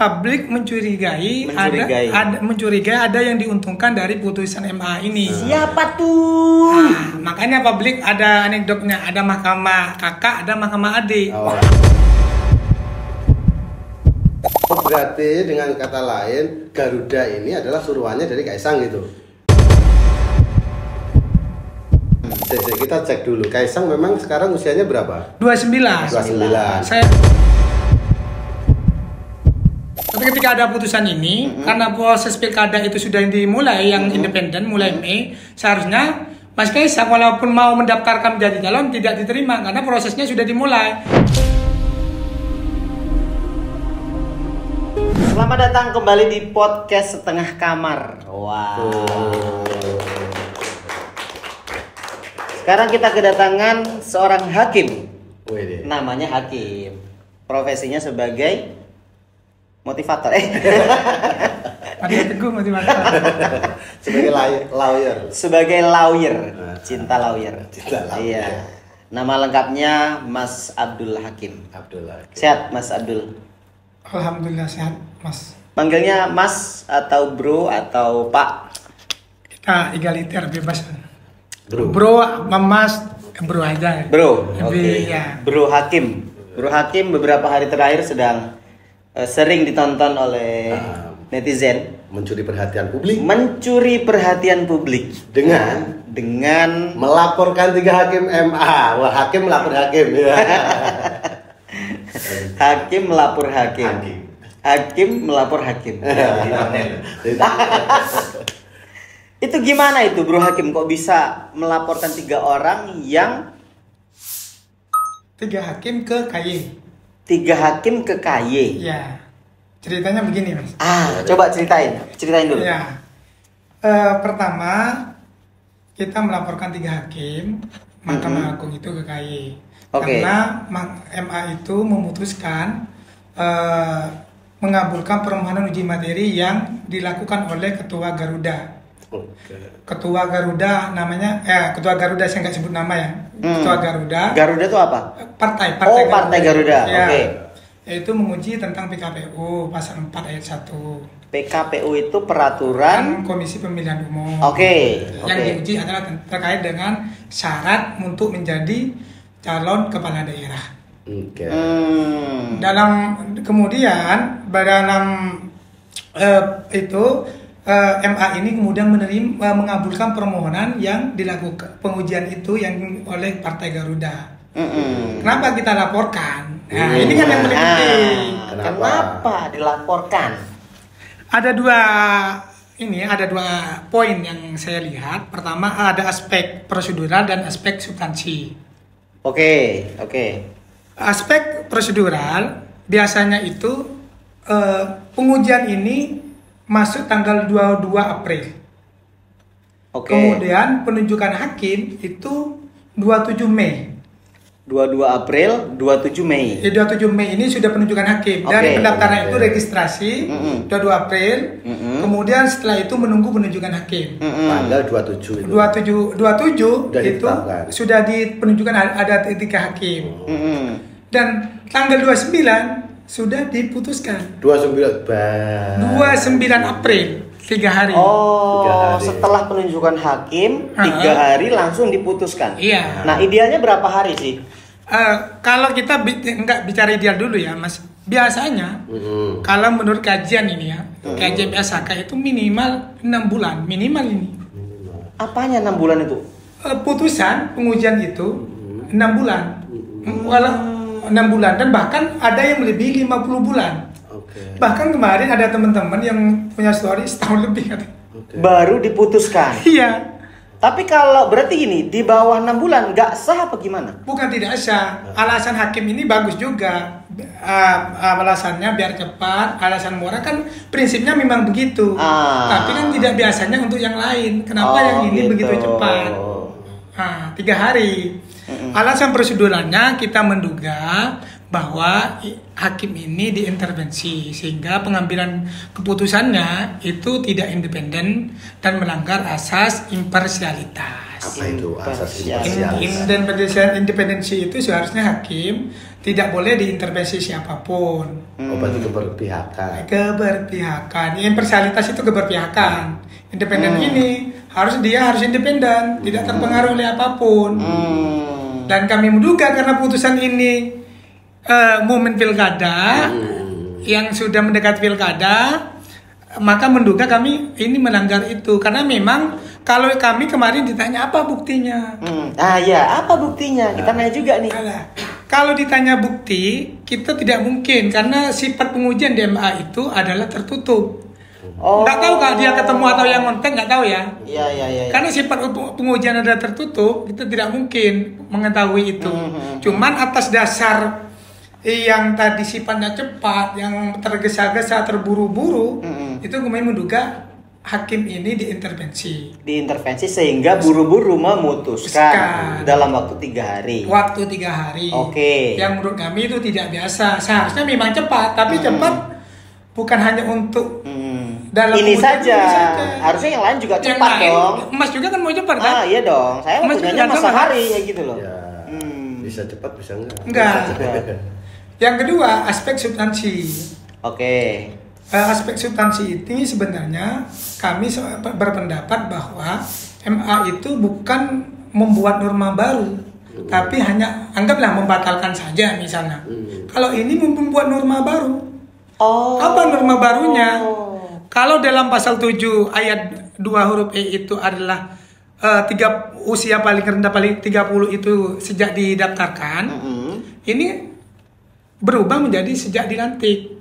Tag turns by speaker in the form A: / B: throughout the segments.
A: publik mencurigai ada yang diuntungkan dari putusan MA ini.
B: Siapa tuh?
A: Nah, makanya publik ada anekdotnya, ada mahkamah kakak, ada mahkamah adik.
C: Berarti dengan kata lain Garuda ini adalah suruhannya dari Kaisang gitu. Kita cek dulu, Kaisang memang sekarang usianya berapa?
A: 29. Tapi ketika ada putusan ini, karena proses pilkada itu sudah dimulai yang independen, mulai Mei, seharusnya Mas Kaisang walaupun mau mendaftarkan menjadi calon tidak diterima karena prosesnya sudah dimulai.
B: Selamat datang kembali di podcast Setengah Kamar. Wow. Sekarang kita kedatangan seorang hakim. Namanya Hakim. Profesinya sebagai motivator.
A: Teguh motivator.
C: Sebagai lawyer.
B: Sebagai lawyer. Cinta lawyer. Iya. Nama lengkapnya Mas Abdul Hakim. Sehat Mas Abdul?
A: Alhamdulillah sehat, Mas.
B: Panggilnya Mas atau Bro atau Pak?
A: Kita egaliter, bebas. Bro, Mas, Bro aja.
B: Bro, oke.
A: Ya.
B: Bro Hakim. Bro Hakim beberapa hari terakhir sedang sering ditonton oleh netizen.
C: Mencuri perhatian publik. Dengan melaporkan 3 hakim MA. Wah, hakim melapor hakim.
B: Hakim melapor hakim. Hakim melapor hakim. Itu gimana itu Bro Hakim, kok bisa melaporkan 3 orang yang
A: 3 hakim ke KY?
B: 3 hakim ke KY.
A: Ya. Ceritanya begini, Mas.
B: Coba ceritain dulu.
A: Ya. Pertama kita melaporkan 3 hakim Mahkamah Agung itu ke KY. Karena MA itu memutuskan mengabulkan permohonan uji materi yang dilakukan oleh Ketua Garuda. Ketua Garuda namanya, Ketua Garuda saya nggak sebut nama ya. Ketua Garuda.
B: Garuda itu apa?
A: Partai
B: Garuda.
A: Ya.
B: Oke.
A: Yaitu menguji tentang PKPU pasal 4 ayat 1.
B: PKPU itu peraturan
A: Komisi Pemilihan Umum. Yang diuji adalah terkait dengan syarat untuk menjadi calon kepala daerah. Kemudian MA ini kemudian mengabulkan permohonan yang dilakukan pengujian itu yang oleh Partai Garuda. Kenapa kita laporkan? Nah, ini kan yang paling penting.
B: Kenapa dilaporkan?
A: Ada dua poin yang saya lihat. Pertama ada aspek prosedural dan aspek substansi. Oke. Aspek prosedural biasanya itu pengujian ini masuk tanggal 22 April. Kemudian penunjukan hakim itu 27 Mei.
B: 22 April, 27 Mei.
A: 27 Mei ini sudah penunjukan hakim. Dan pendaftaran itu registrasi 22 April. Kemudian setelah itu menunggu penunjukan hakim.
C: Tanggal 27
A: itu sudah dipenunjukan ada 3 hakim. Dan tanggal 29 sudah diputuskan.
C: 29
A: April, 3 hari.
B: 3 hari. Setelah penunjukan hakim 3 hari langsung diputuskan.
A: Iya.
B: Nah, idealnya berapa hari sih?
A: Kalau kita nggak bicara ideal dulu ya, Mas. Biasanya kalau menurut kajian ini ya, kajian BSHK itu minimal 6 bulan, minimal ini.
B: Apanya 6 bulan itu?
A: Putusan pengujian itu 6 bulan. Walau 6 bulan dan bahkan ada yang melebihi 50 bulan. Bahkan kemarin ada teman-teman yang punya story setahun lebih katanya.
B: Baru diputuskan.
A: Iya.
B: Tapi kalau berarti ini di bawah 6 bulan nggak sah apa gimana?
A: Bukan tidak sah. Alasan hakim ini bagus juga. Alasannya biar cepat, alasan murah kan prinsipnya memang begitu. Tapi kan tidak biasanya untuk yang lain. Kenapa yang ini begitu cepat? 3 hari. Alasan proseduralnya kita menduga bahwa hakim ini diintervensi sehingga pengambilan keputusannya itu tidak independen dan melanggar asas imparsialitas.
C: Apa itu asas imparsialitas?
A: Independensi itu seharusnya hakim tidak boleh diintervensi siapapun.
C: Berarti keberpihakan.
A: Keberpihakan. Imparsialitas itu keberpihakan. Independen ini harus independen, tidak terpengaruh oleh apapun. Dan kami menduga karena putusan ini momen pilkada yang sudah mendekat pilkada, maka menduga kami ini melanggar itu karena memang kalau kami kemarin ditanya apa buktinya.
B: Apa buktinya? Kita nanya juga nih.
A: Kalau ditanya bukti, kita tidak mungkin karena sifat pengujian di MA itu adalah tertutup. Nggak tahu kak dia ketemu atau yang konten, nggak tahu ya.
B: Iya.
A: Karena sifat pengujian adalah tertutup, kita tidak mungkin mengetahui itu. Cuman atas dasar yang tadi sifatnya cepat, yang tergesa-gesa, terburu-buru, itu kami menduga hakim ini diintervensi
B: sehingga buru-buru memutuskan dalam waktu 3 hari.
A: Waktu 3 hari.
B: Oke.
A: Yang menurut kami itu tidak biasa. Seharusnya memang cepat, tapi cepat bukan hanya untuk dalam
B: ini saja. Harusnya yang lain juga cepat dong.
A: Emas juga kan mau cepat kan?
B: Iya dong. Saya punyanya masa hari kayak gitu loh.
C: Ya, bisa cepat bisa
A: enggak. Yang kedua, aspek substansi.
B: Oke.
A: Aspek substansi ini sebenarnya kami berpendapat bahwa MA itu bukan membuat norma baru, tapi hanya anggaplah membatalkan saja misalnya. Kalau ini membuat norma baru. Apa norma barunya? Kalau dalam pasal 7 ayat 2 huruf E itu adalah usia paling rendah paling 30 itu sejak didaftarkan. Ini berubah menjadi sejak dilantik.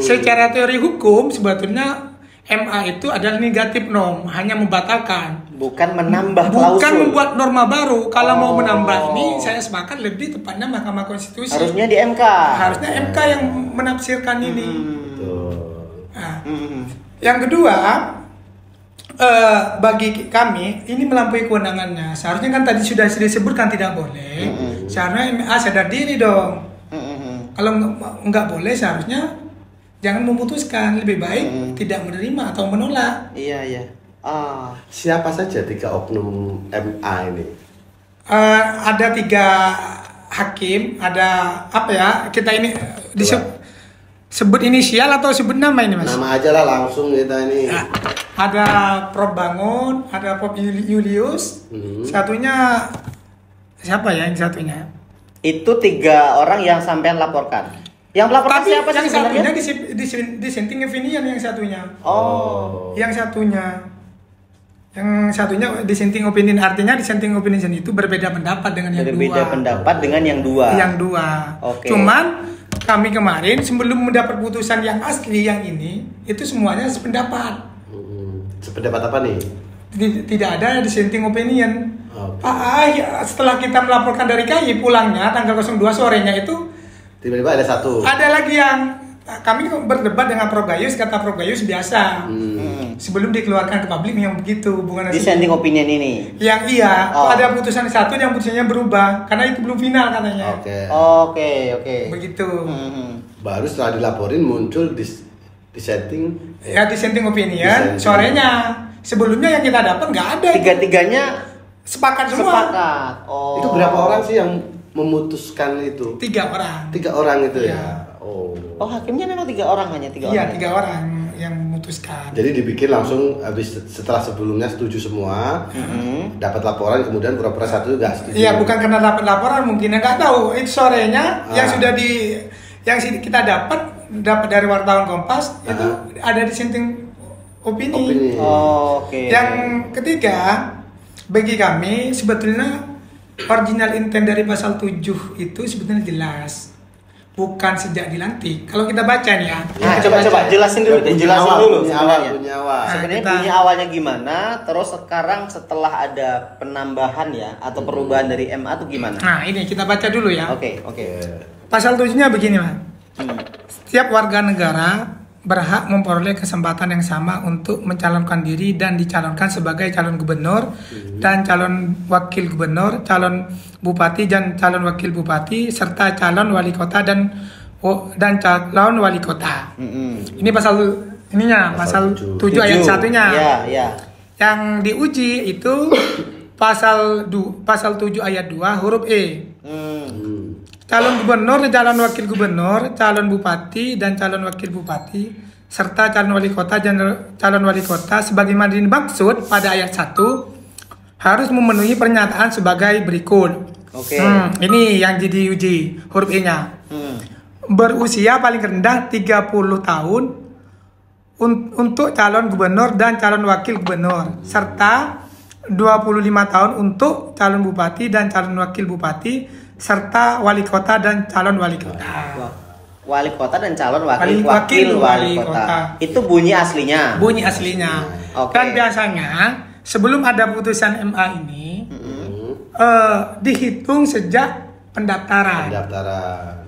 A: Secara teori hukum sebetulnya MA itu adalah negatif norm, hanya membatalkan,
B: bukan menambah klausul.
A: Bukan membuat norma baru. Kalau mau menambah ini saya sepakat lebih tepatnya Mahkamah Konstitusi.
B: Harusnya di MK.
A: Harusnya MK yang menafsirkan ini. Yang kedua, bagi kami ini melampaui kewenangannya. Seharusnya kan tadi sudah disebutkan tidak boleh. Seharusnya MA sadar diri dong. Kalau nggak boleh seharusnya jangan memutuskan, lebih baik tidak menerima atau menolak.
B: Iya.
C: Siapa saja 3 oknum MA ini?
A: Ada 3 hakim, ada apa ya? Kita ini sebut inisial atau sebut nama ini mas?
C: Nama aja lah langsung kita ini.
A: Ada Prof Bangun, ada Prof Julius. Satunya siapa ya yang satunya?
B: Itu 3 orang yang sampean laporkan. Yang melaporkan siapa sih sebenarnya?
A: Yang satunya dissenting opinion yang satunya. Yang satunya dissenting opinion, artinya dissenting opinion itu berbeda pendapat dengan yang
B: berbeda pendapat dengan yang dua.
A: Okay. Cuman kami kemarin sebelum mendapat putusan yang asli yang ini itu semuanya sependapat.
C: Sependapat apa nih?
A: Tidak ada dissenting opinion. Setelah kita melaporkan dari KAI pulangnya tanggal 02 sorenya itu
C: tiba-tiba ada satu.
A: Ada lagi yang kami berdebat dengan Prof Gayus, kata Prof Gayus biasa. Sebelum dikeluarkan ke publik yang begitu, bukan
B: dissenting opinion ini.
A: Yang ada putusan satu yang putusannya berubah karena itu belum final katanya.
B: Oke.
A: Begitu.
C: Baru setelah dilaporin muncul dissenting
A: opinion sorenya. Sebelumnya yang kita dapat nggak ada.
B: Tiga-tiganya
A: sepakat semua.
C: Itu berapa orang sih yang memutuskan itu?
A: 3 orang.
C: 3 orang itu ya.
B: Hakimnya memang 3 orang, hanya 3 orang.
A: Iya, 3 orang yang memutuskan.
C: Jadi dipikir langsung habis setelah sebelumnya setuju semua, dapat laporan kemudian pura-pura satu nggak setuju.
A: Iya, bukan karena dapat laporan, mungkin nggak tahu. Itu sorenya yang sudah yang kita dapat dari wartawan Kompas itu ada dissenting opini. Yang ketiga, bagi kami sebetulnya original intent dari pasal 7 itu sebetulnya jelas. Bukan sejak dilantik. Kalau kita baca nih ya.
B: Coba jelasin dulu
C: sebenarnya.
B: Sebenarnya bunyi awalnya gimana, terus sekarang setelah ada penambahan ya atau perubahan dari MA itu gimana?
A: Nah, ini kita baca dulu ya.
B: Oke.
A: Pasal 7-nya begini, Mas. Setiap warga negara berhak memperoleh kesempatan yang sama untuk mencalonkan diri dan dicalonkan sebagai calon gubernur dan calon wakil gubernur, calon bupati dan calon wakil bupati, serta calon wali kota dan calon wali kota. Ini pasal pasal 7 ayat 1-nya.
B: Ya.
A: Yang diuji itu pasal 7 ayat 2 huruf E. Calon gubernur, calon wakil gubernur, calon bupati dan calon wakil bupati, serta calon wali kota dan calon wali kota sebagaimana dimaksud pada ayat 1 harus memenuhi pernyataan sebagai berikut. Ini yang diuji huruf E-nya. Berusia paling rendah 30 tahun untuk calon gubernur dan calon wakil gubernur, serta 25 tahun untuk calon bupati dan calon wakil bupati, serta wali kota dan calon wali kota.
B: Wali kota dan calon wakil wali kota. Itu bunyi aslinya.
A: Bunyi aslinya. Dan biasanya sebelum ada putusan MA ini dihitung sejak pendaftaran.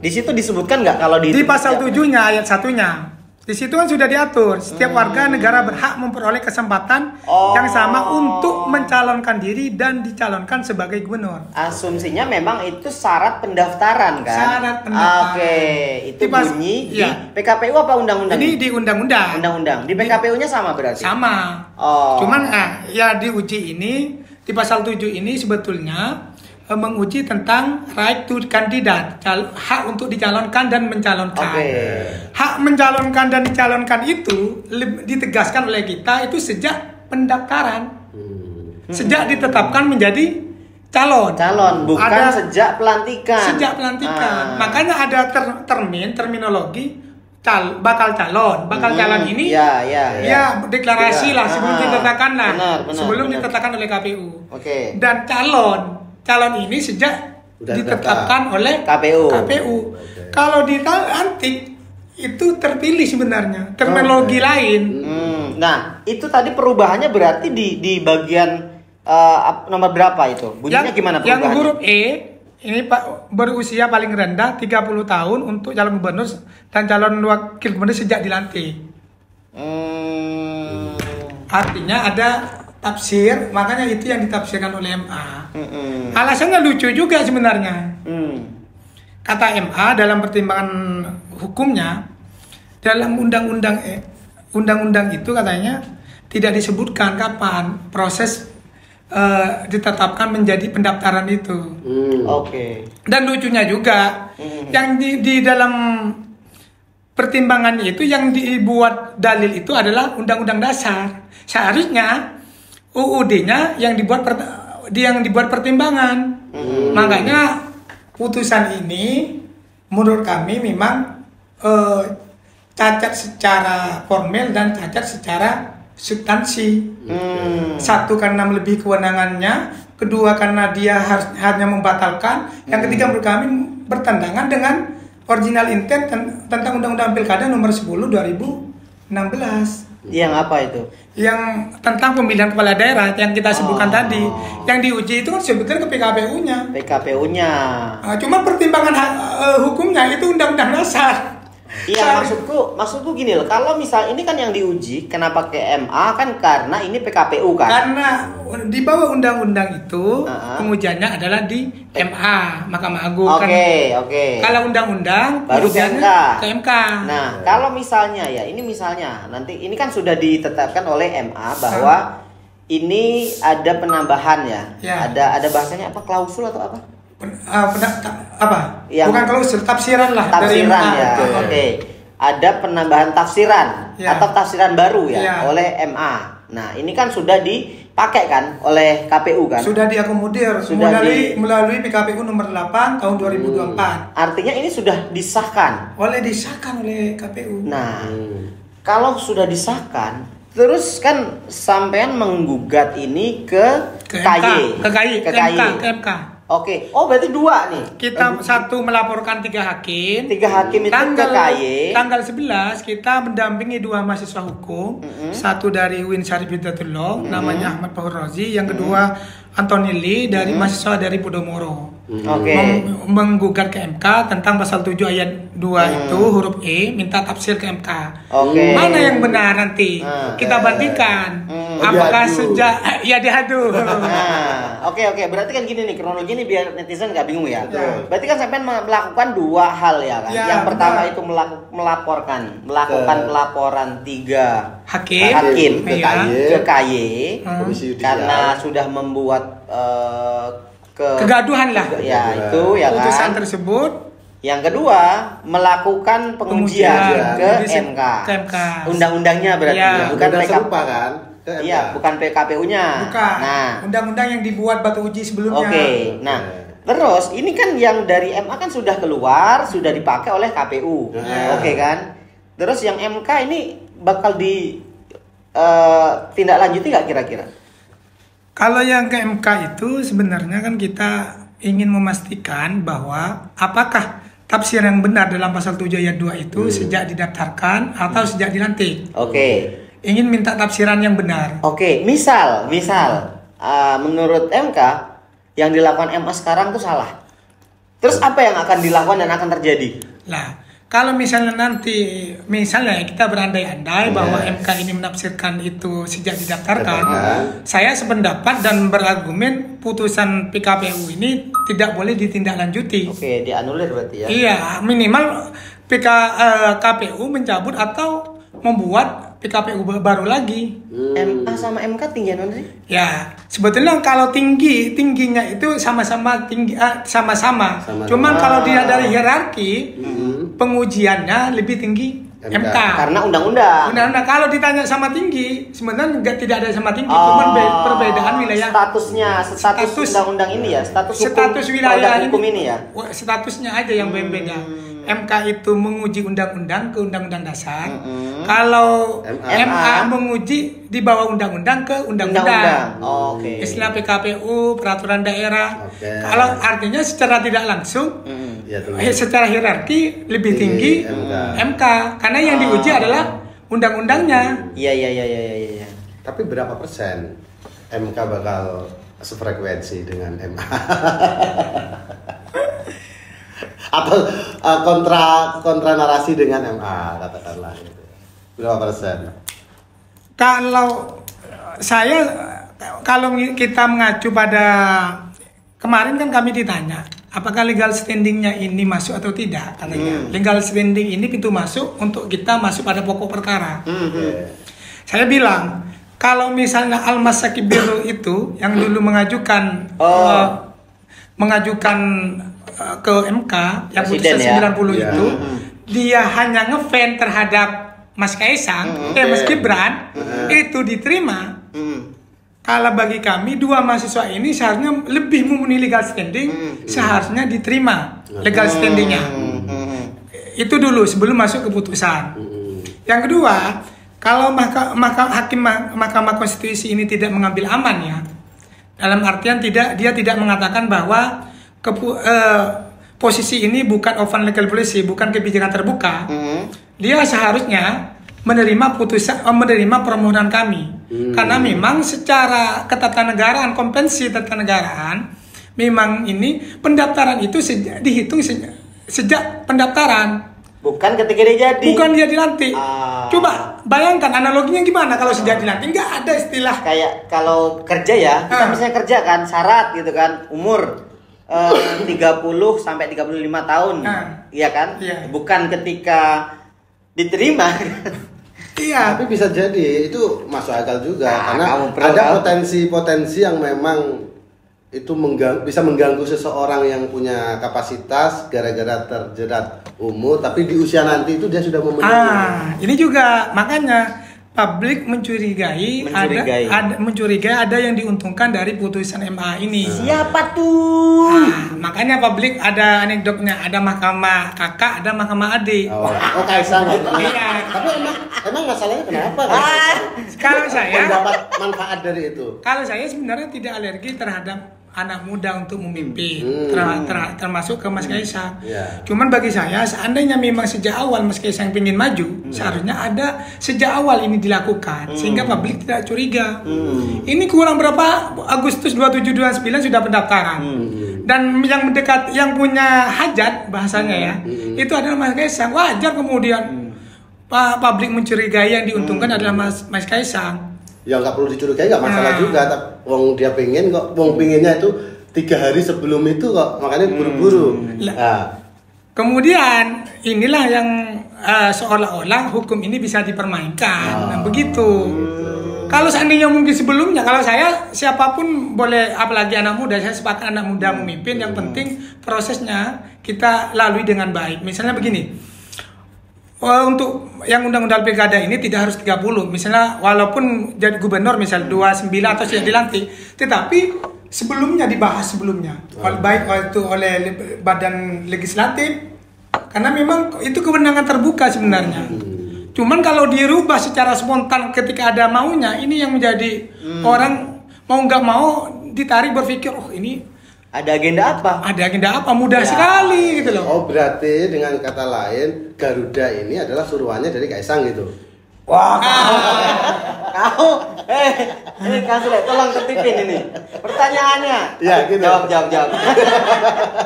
B: Di situ disebutkan nggak kalau
A: di pasal 7-nya ayat 1-nya. Di situ kan sudah diatur setiap warga negara berhak memperoleh kesempatan yang sama untuk mencalonkan diri dan dicalonkan sebagai gubernur.
B: Asumsinya memang itu syarat pendaftaran kan?
A: Syarat pendaftaran.
B: Itu bunyi di PKPU apa undang-undang?
A: Ini di undang-undang.
B: Di PKPU-nya sama berarti?
A: Sama. Cuman ya diuji ini di pasal 7 ini sebetulnya menguji tentang right to kandidat, hak untuk dicalonkan dan mencalonkan. Hak mencalonkan dan dicalonkan itu ditegaskan oleh kita itu sejak pendaftaran, sejak ditetapkan menjadi calon,
B: bukan sejak pelantikan.
A: Makanya ada terminologi bakal calon ini deklarasi lah sebelum ditetapkan ditetapkan oleh KPU. Dan calon ini sejak ditetapkan oleh KPU. Kalau dilantik itu terpilih sebenarnya terminologi lain.
B: Nah itu tadi perubahannya berarti di bagian nomor berapa itu? Bunyinya gimana perubahannya?
A: Yang huruf E ini berusia paling rendah 30 tahun untuk calon gubernur dan calon wakil gubernur sejak dilantik. Artinya ada tafsir, makanya itu yang ditafsirkan oleh MA. Alasannya lucu juga sebenarnya. Kata MA dalam pertimbangan hukumnya, dalam undang-undang itu katanya tidak disebutkan kapan proses ditetapkan menjadi pendaftaran itu. Dan lucunya juga yang di dalam pertimbangan itu yang dibuat dalil itu adalah undang-undang dasar. Seharusnya UUD-nya yang dibuat pertimbangan. Makanya putusan ini menurut kami memang cacat secara formel dan cacat secara substansi. Satu karena melebihi kewenangannya, kedua karena dia hanya membatalkan, yang ketiga menurut kami bertentangan dengan original intent tentang Undang-Undang Pilkada nomor 10 2016.
B: Yang apa itu?
A: Yang tentang pemilihan kepala daerah yang kita sebutkan tadi. Yang diuji itu kan sebutkan ke PKPU-nya. Cuma pertimbangan hukumnya itu undang-undang dasar.
B: Iya, maksudku gini loh. Kalau misal ini kan yang diuji, kenapa ke MA kan karena ini PKPU kan?
A: Karena di bawah undang-undang itu pengujiannya adalah di MA, Mahkamah Agung. Kalau undang-undang
B: baru ke
A: MK.
B: Nah, kalau misalnya nanti ini kan sudah ditetapkan oleh MA bahwa ini ada penambahan ya. Ada bahasanya apa? Klausul atau apa?
A: Bukan klausul, tafsiran lah dari
B: MA. Ada penambahan tafsiran atau tafsiran baru oleh MA. Nah, ini kan sudah dipakai kan oleh KPU kan?
A: Sudah diakomodir melalui PKPU nomor 8 tahun 2024.
B: Artinya ini sudah disahkan
A: oleh KPU.
B: Nah, kalau sudah disahkan, terus kan sampean menggugat ini ke MK. Berarti dua nih.
A: Kita satu melaporkan 3 hakim.
B: 3 hakim itu ke KY.
A: Tanggal 11 kita mendampingi 2 mahasiswa hukum. Satu dari UIN Syarif Hidayatullah, namanya Ahmad Fahur Razi. Yang kedua Anthony Lee dari mahasiswa dari Podomoro. menggugat ke MK tentang pasal 7 ayat 2 itu huruf E, minta tafsir ke MK. Mana yang benar nanti? Kita bandingkan. Apakah sejak diadu.
B: Oke, berarti kan gini nih kronologi ini biar netizen nggak bingung ya. Berarti kan sampai melakukan dua hal ya kan. Yang pertama itu melakukan pelaporan 3 hakim ke KY karena sudah membuat
A: kegaduhan lah.
B: Ya, itu ya kan.
A: Putusan tersebut.
B: Yang kedua, melakukan pengujian ke MK. Undang-undangnya berarti bukan
C: serupa kan?
B: Iya, bukan PKPU-nya.
A: Bukan. Nah, undang-undang yang dibuat batu uji sebelumnya.
B: Nah, terus ini kan yang dari MA kan sudah keluar, sudah dipakai oleh KPU. Kan? Terus yang MK ini bakal ditindaklanjuti nggak kira-kira?
A: Kalau yang ke MK itu sebenarnya kan kita ingin memastikan bahwa apakah tafsir yang benar dalam pasal 7 ayat 2 itu sejak didaftarkan atau sejak dilantik. Ingin minta tafsiran yang benar.
B: Misal menurut MK yang dilakukan MA sekarang itu salah. Terus apa yang akan dilakukan dan akan terjadi?
A: Lah, kalau misalnya kita berandai-andai bahwa MK ini menafsirkan itu sejak didaftarkan, saya sependapat dan berargumen putusan PKPU ini tidak boleh ditindaklanjuti.
B: Dianulir berarti ya?
A: Iya, minimal KPU mencabut atau membuat PKPU baru lagi.
B: MA sama MK tinggian mana sih?
A: Ya, sebetulnya kalau tingginya itu sama-sama tinggi, sama-sama. Cuman kalau dia dari hierarki, pengujiannya lebih tinggi MK.
B: Karena undang-undang.
A: Kalau ditanya sama tinggi, sebenarnya tidak ada sama tinggi, cuman perbedaan wilayah.
B: Status undang-undang ini ya, status
A: wilayah
B: hukum ini ya.
A: Statusnya aja yang beda. MK itu menguji undang-undang ke undang-undang dasar. Kalau MA menguji di bawah undang-undang ke undang-undang. Istilah PKPU, peraturan daerah. Kalau artinya secara tidak langsung, secara hierarki lebih tinggi MK. Karena yang diuji adalah undang-undangnya.
B: Iya.
C: Tapi berapa persen MK bakal sefrekuensi dengan MA? Atau kontra narasi dengan MA katakanlah gitu. Berapa persen?
A: Kalau kita mengacu pada kemarin kan kami ditanya apakah legal standingnya ini masuk atau tidak katanya. Legal standing ini pintu masuk untuk kita masuk pada pokok perkara. Saya bilang kalau misalnya Almas Sakibir itu yang dulu mengajukan ke MK yang putusan 90 itu dia hanya ngefan terhadap Mas Kaisang, Mas Gibran itu diterima. Kalau bagi kami dua mahasiswa ini seharusnya lebih memenuhi legal standing, seharusnya diterima legal standingnya. Itu dulu sebelum masuk keputusan. Yang kedua, kalau Mahkamah Konstitusi ini tidak mengambil aman ya, dalam artian dia tidak mengatakan bahwa posisi ini bukan open legal policy, bukan kebijakan terbuka. Dia seharusnya menerima permohonan kami. Karena memang secara ketatanegaraan, konvensi ketatanegaraan, memang ini pendaftaran itu dihitung sejak pendaftaran.
B: Bukan ketika dia jadi.
A: Bukan dia dilantik. Coba bayangkan analoginya gimana kalau sejak dilantik, nggak ada istilah.
B: Kayak kalau kerja ya, kita misalnya kerja kan syarat gitu kan, umur 30 sampai 35 tahun. Iya kan? Bukan ketika diterima.
C: Tapi bisa jadi itu masuk akal juga karena ada potensi-potensi yang memang itu bisa mengganggu seseorang yang punya kapasitas gara-gara terjerat umur, tapi di usia nanti itu dia sudah memenuhi.
A: Ini juga makanya publik mencurigai ada yang diuntungkan dari putusan MA ini.
B: Siapa tuh?
A: Makanya publik ada anekdotnya, ada mahkamah kakak, ada mahkamah adik.
C: Kaisang.
A: Iya.
C: Tapi emang masalahnya kenapa?
A: Kalau saya
C: mendapat manfaat dari itu.
A: Kalau saya sebenarnya tidak alergi terhadap anak muda untuk memimpin, termasuk ke Mas Kaisang. Cuman bagi saya, seandainya memang sejak awal Mas Kaisang ingin maju, seharusnya ada sejak awal ini dilakukan, sehingga publik tidak curiga. Ini kurang berapa? Agustus 27-29 sudah pendaftaran. Dan yang mendekat, yang punya hajat bahasanya ya, itu adalah Mas Kaisang. Wajar kemudian publik mencurigai yang diuntungkan adalah Mas Kaisang.
C: Ya nggak perlu dicurigai, nggak masalah juga. Tapi wong dia pengen kok, wong pengennya itu 3 hari sebelum itu kok, makanya buru-buru.
A: Kemudian inilah yang seolah-olah hukum ini bisa dipermainkan, begitu. Kalau seandainya mungkin sebelumnya, kalau saya siapapun boleh, apalagi anak muda, saya sepakat anak muda memimpin. Yang penting prosesnya kita lalui dengan baik. Misalnya begini, untuk yang undang-undang pilkada ini tidak harus 30. Misalnya walaupun jadi gubernur misalnya 29 atau sudah dilantik, tetapi sebelumnya dibahas sebelumnya, baik itu oleh badan legislatif, karena memang itu kewenangan terbuka sebenarnya. Cuman kalau dirubah secara spontan ketika ada maunya, ini yang menjadi orang mau nggak mau ditarik berpikir, oh ini
B: ada agenda apa?
A: Ada agenda apa? Mudah sekali gitu loh.
C: Oh berarti dengan kata lain Garuda ini adalah suruhannya dari Kaisang gitu.
B: Wah, kau, ini kasih tolong tertipin ini. Pertanyaannya.
C: Ya, gitu.
B: Jawab.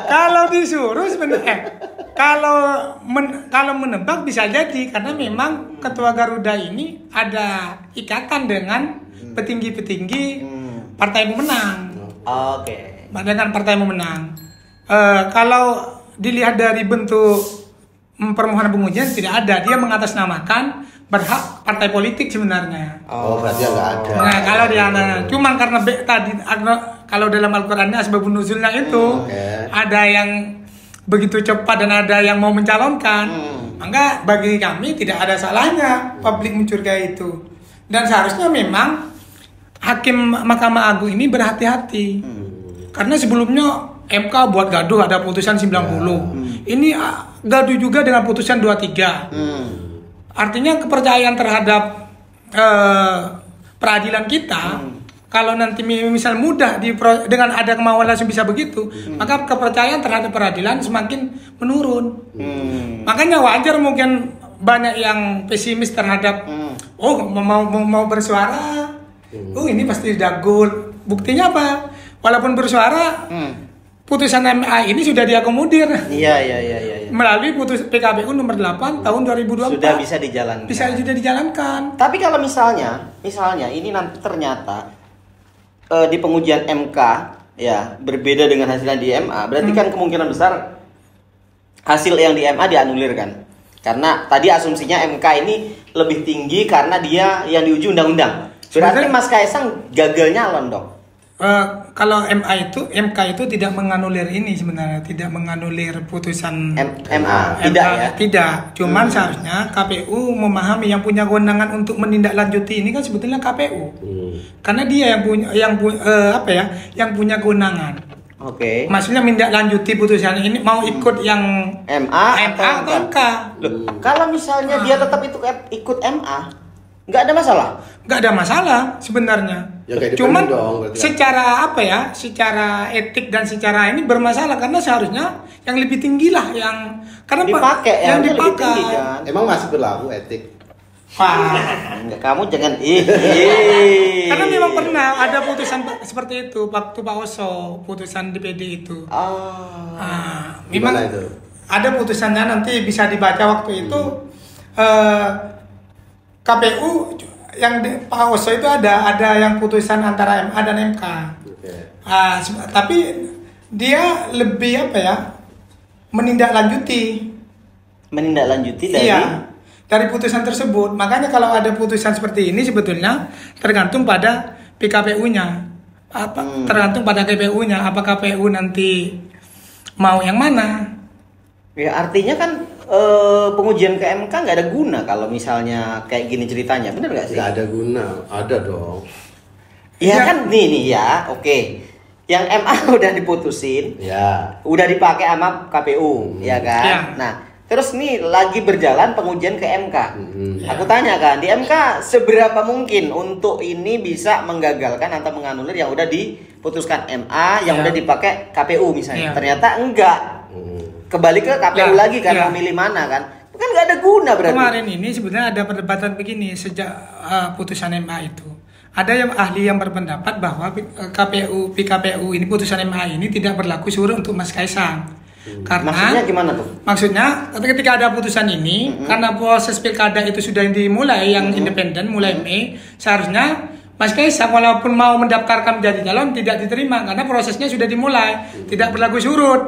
A: Kalau disuruh sebenarnya, kalau menebak bisa jadi karena memang Ketua Garuda ini ada ikatan dengan petinggi-petinggi partai pemenang.
B: Oke.
A: Dengan partai pemenang. Kalau dilihat dari bentuk permohonan pengujian tidak ada, dia mengatasnamakan berhak partai politik sebenarnya.
C: Oh, berarti nggak ada.
A: Nah, kalau dia cuma karena tadi kalau dalam Al-Qur'annya asbabun nuzulnya itu ada yang begitu cepat dan ada yang mau mencalonkan. Maka bagi kami tidak ada salahnya publik mencurigai itu. Dan seharusnya memang hakim Mahkamah Agung ini berhati-hati. Karena sebelumnya MK buat gaduh ada putusan 90. Ini gaduh juga dengan putusan 23. Artinya kepercayaan terhadap peradilan kita, kalau nanti misal mudah dengan ada kemauan langsung bisa begitu, maka kepercayaan terhadap peradilan semakin menurun. Makanya wajar mungkin banyak yang pesimis terhadap mau bersuara, ini pasti udah goal. Buktinya apa? Walaupun bersuara, putusan MA ini sudah diakomodir.
B: Iya.
A: Melalui putus PKPU nomor 8 tahun 2024.
B: Sudah bisa dijalankan.
A: Sudah dijalankan.
B: Tapi kalau misalnya ini nanti ternyata di pengujian MK ya berbeda dengan hasilnya di MA, berarti kan kemungkinan besar hasil yang di MA dianulir kan? Karena tadi asumsinya MK ini lebih tinggi karena dia yang diuji undang-undang. Berarti Mas Kaisang gagal nyalon dong.
A: Kalau MK itu tidak menganulir ini sebenarnya, tidak menganulir putusan
B: MA.
A: Tidak. Cuman seharusnya KPU memahami yang punya kewenangan untuk menindaklanjuti ini kan sebetulnya KPU. Karena dia yang punya kewenangan.
B: Oke.
A: Maksudnya menindaklanjuti putusan ini mau ikut yang
B: MA atau
A: MK.
B: Kalau misalnya dia tetap ikut MA, nggak ada masalah.
A: Nggak ada masalah sebenarnya.
C: Ya,
A: cuman secara secara etik dan secara ini bermasalah karena seharusnya yang lebih tinggi lah yang karena
B: yang dipakai.
C: Kan? Emang masih berlaku etik?
B: Kamu jangan
A: Karena memang pernah ada putusan seperti itu waktu Pak Oso, putusan DPD itu. Memang itu? Ada putusannya, nanti bisa dibaca waktu itu. KPU yang Pak Oso itu ada yang putusan antara MA dan MK. Tapi dia lebih menindaklanjuti dari putusan tersebut. Makanya kalau ada putusan seperti ini sebetulnya tergantung pada PKPU-nya. Tergantung pada KPU-nya, apa KPU nanti mau yang mana.
B: Ya artinya kan pengujian ke MK nggak ada guna kalau misalnya kayak gini ceritanya, bener nggak sih?
C: Nggak ada guna, ada dong.
B: Iya kan nih ya, oke. Yang MA udah diputusin, udah dipakai sama KPU, ya kan? Ya. Nah, terus nih lagi berjalan pengujian ke MK. Aku tanya kan, di MK seberapa mungkin untuk ini bisa menggagalkan atau menganulir yang udah diputuskan MA, yang udah dipakai KPU misalnya? Ternyata enggak. Kembali ke KPU lagi kan, memilih mana kan? Kan nggak ada guna berarti.
A: Kemarin ini sebenarnya ada perdebatan begini sejak putusan MA itu. ada yang ahli yang berpendapat bahwa PKPU ini putusan MA ini tidak berlaku surut untuk Mas Kaisang. Karena
B: maksudnya gimana tuh?
A: Maksudnya ketika ada putusan ini, karena proses pilkada itu sudah dimulai yang independen mulai Mei, seharusnya Mas Kaisang walaupun mau mendaftarkan menjadi calon tidak diterima karena prosesnya sudah dimulai, tidak berlaku surut.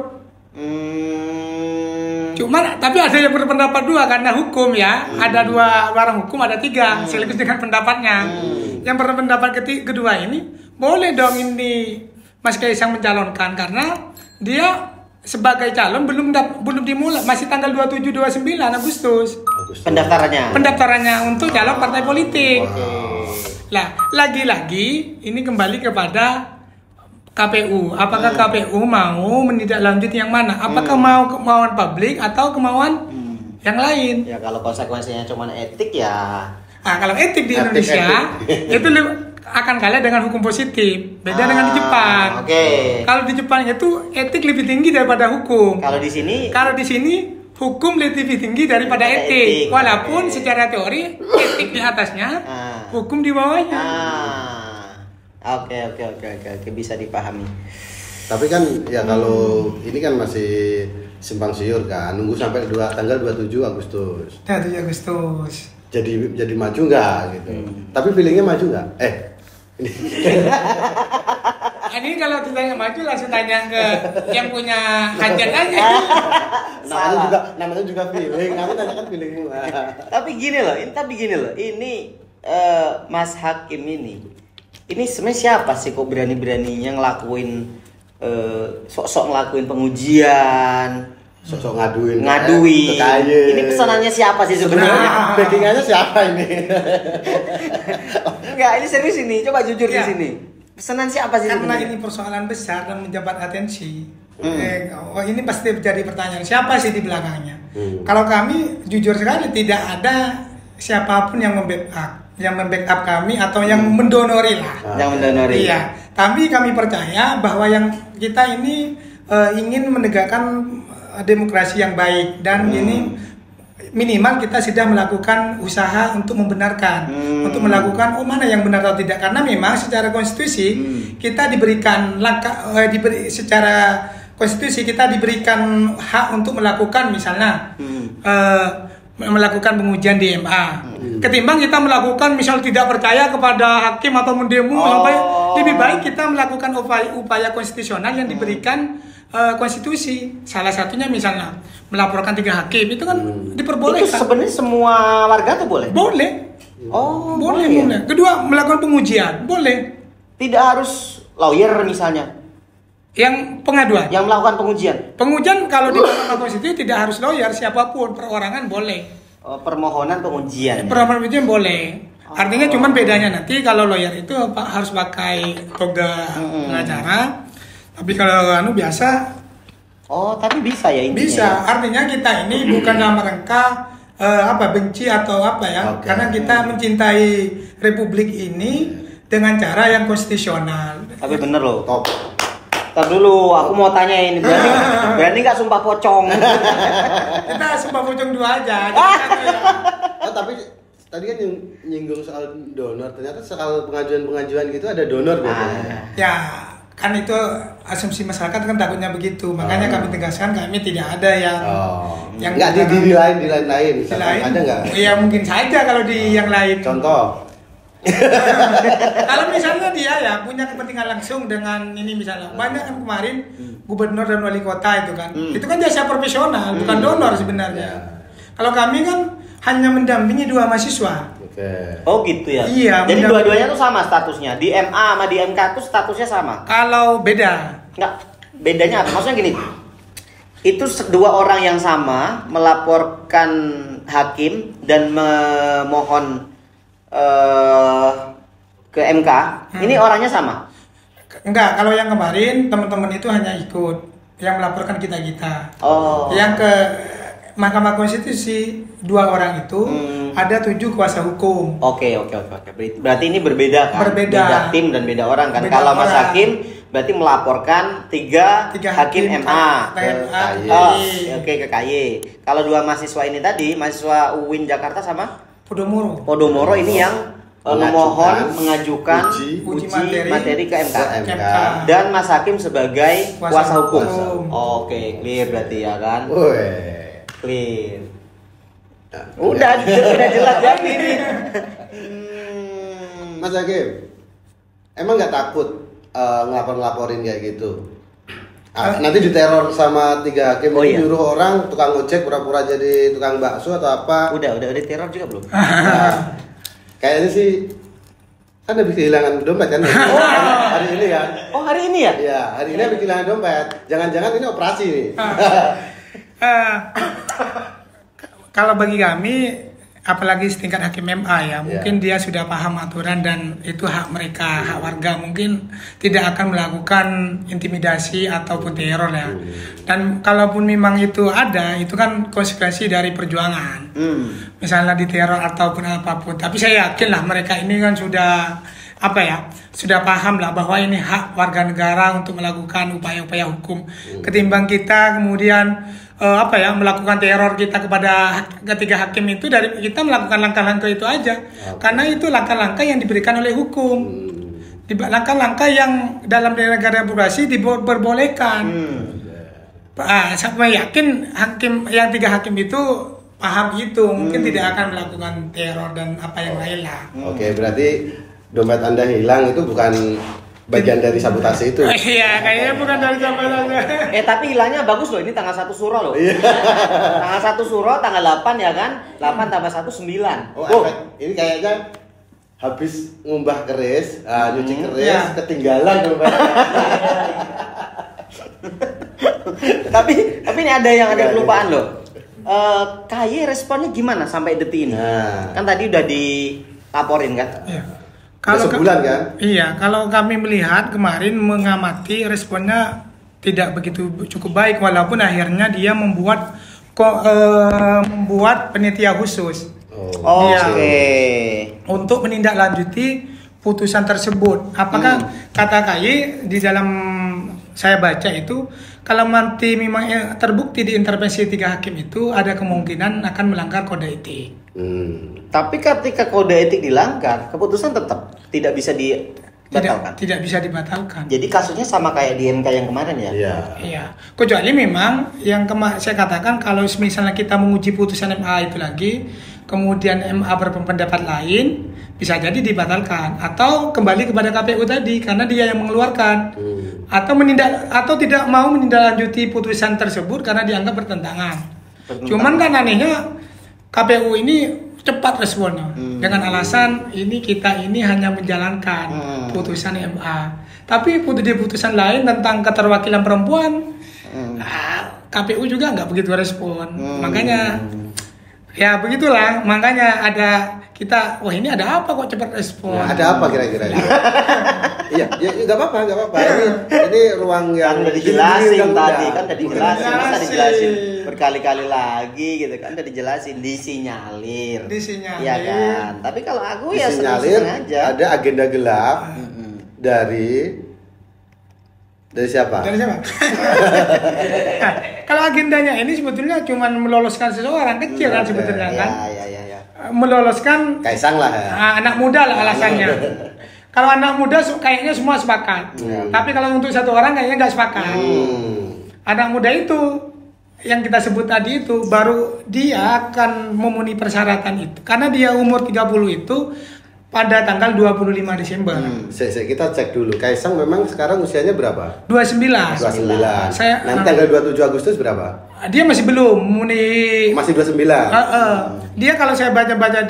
A: Cuman tapi ada yang berpendapat dua karena hukum ya, ada dua barang hukum, ada tiga sekaligus dengan pendapatnya. Yang berpendapat kedua ini boleh dong ini Mas Kaisang mencalonkan karena dia sebagai calon belum dimulai, masih tanggal 27-29 Agustus. Pendaftarannya untuk calon partai politik. Lah, lagi-lagi ini kembali kepada KPU. Apakah KPU mau menindaklanjuti yang mana? Apakah mau kemauan publik atau kemauan yang lain?
B: Ya kalau konsekuensinya cuma etik ya.
A: Kalau etik di Indonesia itu akan kalah dengan hukum positif. Beda dengan di Jepang. Kalau di Jepang itu etik lebih tinggi daripada hukum.
B: Kalau di
A: sini hukum lebih tinggi daripada etik. Walaupun secara teori etik di atasnya, hukum di bawahnya.
B: Oke, bisa dipahami.
C: Tapi kan ya kalau ini kan masih simpang siur kan, nunggu sampai tanggal 27 Agustus.
A: 27 Agustus.
C: Jadi maju nggak gitu. Tapi feelingnya maju nggak?
A: Ini kalau ditanya maju langsung tanya ke yang punya hajat aja.
C: namanya juga feeling. Kamu tanyakan feelingmu.
B: Tapi gini loh. Ini Mas Hakim ini sebenarnya siapa sih kok berani-beraninya ngelakuin sok-sok ngelakuin pengujian?
C: Sosok ngaduin
B: ke KAY. Ini pesanannya siapa sih sebenarnya?
C: Backingannya siapa ini?
B: Enggak, ini serius ini. Coba jujur di sini. Pesanan siapa sih?
A: Karena ini persoalan besar dan menjabat atensi. Ini pasti jadi pertanyaan, siapa sih di belakangnya? Kalau kami jujur sekali tidak ada siapapun yang membackup kami atau yang mendonori lah.
B: Yang mendonori.
A: Iya. Tapi kami percaya bahwa yang kita ini ingin menegakkan demokrasi yang baik dan ini minimal kita sudah melakukan usaha untuk membenarkan, untuk melakukan mana yang benar atau tidak, karena memang secara konstitusi kita diberikan secara konstitusi kita diberikan hak untuk melakukan misalnya melakukan pengujian di MA. Ketimbang kita melakukan misal tidak percaya kepada hakim atau mendemo, lebih baik kita melakukan upaya konstitusional yang diberikan konstitusi. Salah satunya misalnya melaporkan 3 hakim itu kan diperbolehkan.
B: Itu sebenarnya semua warga tuh boleh?
A: Boleh. Boleh.
B: Ya?
A: Kedua, melakukan pengujian boleh.
B: Tidak harus lawyer misalnya.
A: Yang pengaduan.
B: Yang melakukan pengujian.
A: Pengujian kalau di Mahkamah Konstitusi tidak harus lawyer, siapapun, perorangan boleh.
B: Permohonan pengujian.
A: Permohonan pengujian boleh. Artinya cuman bedanya nanti kalau lawyer itu harus pakai toga pengacara. Tapi kalau biasa.
B: Tapi bisa ya intinya.
A: Bisa. Artinya kita ini bukan dalam rangka benci atau apa ya. Karena kita mencintai Republik ini dengan cara yang konstitusional.
B: Tapi bener loh. Tar dulu, aku mau tanya ini, berani nggak sumpah pocong?
A: Kita sumpah pocong 2 aja.
C: Tapi tadi kan nyinggung soal donor, ternyata soal pengajuan gitu ada donor biasanya.
A: Ya, kan itu asumsi masyarakat kan takutnya begitu, makanya kami tegaskan kami tidak ada yang
C: nggak di lain. Ada nggak?
A: Iya mungkin saja kalau di yang lain.
C: Contoh.
A: Kalau misalnya dia ya punya kepentingan langsung dengan ini misalnya banyak kan kemarin gubernur dan wali kota itu kan jasa profesional bukan donor sebenarnya. Kalau kami kan hanya mendampingi 2 mahasiswa.
B: Oh gitu ya.
A: Iya.
B: Jadi dua-duanya tuh sama statusnya di MA sama di MK tuh statusnya sama.
A: Kalau beda.
B: Nggak, bedanya apa? Maksudnya gini. Itu 2 orang yang sama melaporkan hakim dan memohon ke MK, ini orangnya sama?
A: Enggak, kalau yang kemarin teman-teman itu hanya ikut yang melaporkan kita. Yang ke Mahkamah Konstitusi 2 orang itu ada 7 kuasa hukum.
B: Oke. Berarti ini berbeda kan? Beda tim dan beda orang kan? Kalau Mas Hakim berarti melaporkan 3 hakim MA ke KAY. Kalau 2 mahasiswa ini tadi, mahasiswa UIN Jakarta sama?
A: Podomoro
B: ini yang mengajukan uji materi ke MK. Dan Mas Hakim sebagai kuasa hukum. Oke, clear berarti ya kan? Clear. Udah jelas ya ini.
C: Mas Hakim, emang nggak takut ngelapor-ngelaporin kayak gitu? Nanti diteror sama 3 hakim, nyuruh orang tukang ojek pura-pura jadi tukang bakso atau apa?
B: Udah diteror juga belum?
C: Kayaknya sih kan habis kehilangan dompet kan? Hari ini kan?
B: Oh, hari ini ya?
C: Iya, hari ini habis kehilangan dompet. Jangan-jangan ini operasi nih.
A: Kalau bagi kami, apalagi setingkat hakim MA ya, mungkin dia sudah paham aturan dan itu hak mereka, hak warga, mungkin tidak akan melakukan intimidasi ataupun teror ya. Dan kalaupun memang itu ada, itu kan konsekuensi dari perjuangan. Misalnya diteror ataupun apapun. Tapi saya yakin lah mereka ini kan sudah sudah paham lah bahwa ini hak warga negara untuk melakukan upaya-upaya hukum. Ketimbang kita kemudian melakukan teror kita kepada ketiga hakim itu, dari kita melakukan langkah-langkah itu aja. Karena itu langkah-langkah yang diberikan oleh hukum. Langkah-langkah yang dalam negara demokrasi diperbolehkan. Saya yakin yang 3 hakim itu paham itu, mungkin tidak akan melakukan teror dan apa yang lain lah.
C: Oke, berarti dompet Anda hilang itu bukan bagian dari sabotase itu.
A: Iya, kayaknya bukan dari sabotase.
B: Tapi hilangnya bagus loh, ini tanggal 1 Suro loh. Tanggal 1 Suro, tanggal 8 ya kan? 8 tambah 1 9.
C: Ini kayaknya habis ngumbah keris, nyuci keris, ketinggalan dompetnya.
B: tapi ini ada kelupaan loh. KY responnya gimana sampai detik ini? Kan tadi udah dilaporin kan?
A: Iya.
C: Kalau sebulan kan?
A: Iya, kalau kami melihat kemarin mengamati responnya tidak begitu cukup baik, walaupun akhirnya dia membuat panitia khusus. Untuk menindaklanjuti putusan tersebut. Apakah kata KY di dalam saya baca itu, kalau nanti memang terbukti diintervensi 3 hakim itu, ada kemungkinan akan melanggar kode etik.
B: Tapi ketika kode etik dilanggar, keputusan tetap tidak bisa dibatalkan.
A: Tidak bisa dibatalkan.
B: Jadi kasusnya sama kayak di MK yang kemarin ya?
A: Iya. Kecuali memang yang saya katakan, kalau misalnya kita menguji putusan MA itu lagi, kemudian MA berpendapat lain, bisa jadi dibatalkan atau kembali kepada KPU tadi karena dia yang mengeluarkan, atau tidak mau menindaklanjuti putusan tersebut karena dianggap bertentangan. Cuman kan anehnya KPU ini cepat responnya dengan alasan kita hanya menjalankan putusan MA. Tapi di putusan lain tentang keterwakilan perempuan, KPU juga nggak begitu respon. Makanya ya begitulah. Makanya ini ada apa kok cepat respon?
C: Ada apa kira-kira? Iya, nggak apa-apa. Ini ruang yang
B: udah dijelasin tadi kan, udah dijelasin. Masa dijelasin berkali-kali lagi gitu kan, udah dijelasin, disinyalir. Iya kan. Tapi kalau aku ya senang aja.
C: Ada agenda gelap dari siapa?
A: Kalau agendanya ini sebetulnya cuma meloloskan seseorang kecil kan sebetulnya kan.
B: Iya.
A: Meloloskan
C: Kaisang lah.
A: Anak muda lah alasannya. Kalau anak muda kayaknya semua sepakat. Tapi kalau untuk satu orang kayaknya nggak sepakat. Anak muda itu yang kita sebut tadi itu baru dia akan memenuhi persyaratan itu. Karena dia umur 30 itu pada tanggal 25 Desember.
C: Kita cek dulu. Kaisang memang sekarang usianya berapa?
A: 29.
C: Nanti tanggal 27 Agustus berapa?
A: Dia masih belum
C: masih 29.
A: Dia kalau saya baca-baca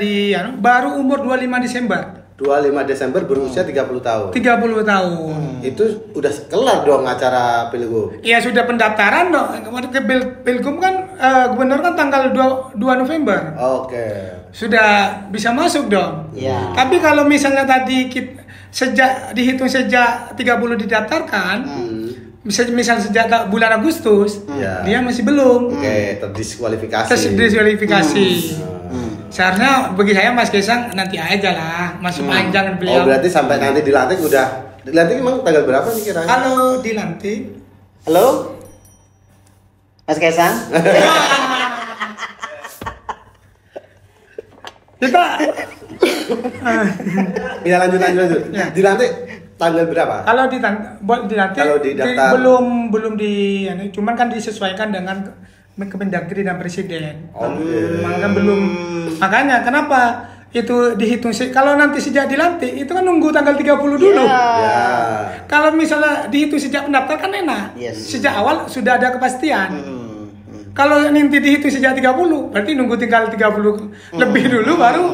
A: baru umur 25 Desember.
C: 25 Desember berusia 30 tahun.
A: 30 tahun.
C: Itu udah kelar dong acara Pilgub.
A: Iya, sudah pendaftaran dong. Kemarin ke Pilgub kan gubernur kan tanggal 2 November.
C: Oke.
A: Sudah bisa masuk dong.
B: Iya.
A: Tapi kalau misalnya tadi dihitung sejak 30 didaftarkan, misal sejak bulan Agustus, dia masih belum.
C: Oke, terdiskualifikasi.
A: Seharusnya bagi saya Mas Kaisang nanti aja lah, masih panjang beliau.
C: Berarti sampai nanti dilantik emang tanggal berapa nih kira-kira?
A: Kalau dilantik.
B: Halo? Mas Kaisang?
A: Kita
C: ya lanjut. Ya. Dilantik tanggal berapa?
A: Kalau dilantik belum di cuman kan disesuaikan dengan Kemendagri dan Presiden. Makanya kenapa itu dihitung kalau nanti sejak dilantik itu kan nunggu tanggal 30 dulu. Kalau misalnya dihitung sejak pendaftar kan enak. Sejak awal sudah ada kepastian. Kalau nanti dihitung sejak 30 berarti nunggu tinggal 30 lebih dulu baru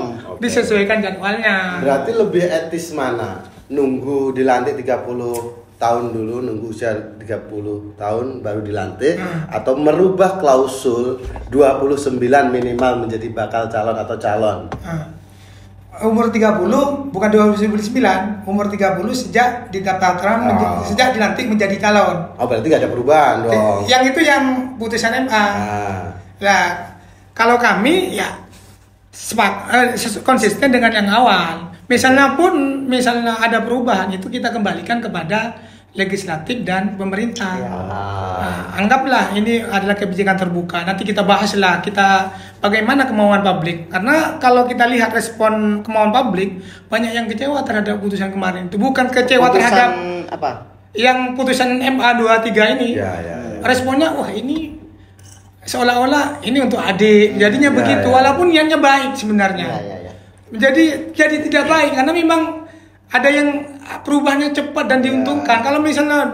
A: disesuaikan jadwalnya.
C: Berarti lebih etis mana? Nunggu dilantik 30 tahun dulu, nunggu usia 30 tahun baru dilantik, atau merubah klausul 29 minimal menjadi bakal calon atau calon.
A: Umur 30 bukan 29, umur 30 sejak didaftarkan sejak dilantik menjadi calon.
C: Oh, berarti nggak ada perubahan dong.
A: Yang itu yang putusan MA. Nah, kalau kami ya konsisten dengan yang awal. Misalnya ada perubahan itu kita kembalikan kepada legislatif dan pemerintah. Anggaplah ini adalah kebijakan terbuka. Nanti kita bahaslah bagaimana kemauan publik. Karena kalau kita lihat respon kemauan publik, banyak yang kecewa terhadap putusan kemarin. Itu bukan kecewa terhadap
B: apa?
A: Yang putusan MA 23 ini. Responnya wah ini seolah-olah ini untuk adik. Jadinya begitu walaupun niatnya baik sebenarnya. Jadi tidak baik karena memang ada yang perubahannya cepat dan diuntungkan. Kalau misalnya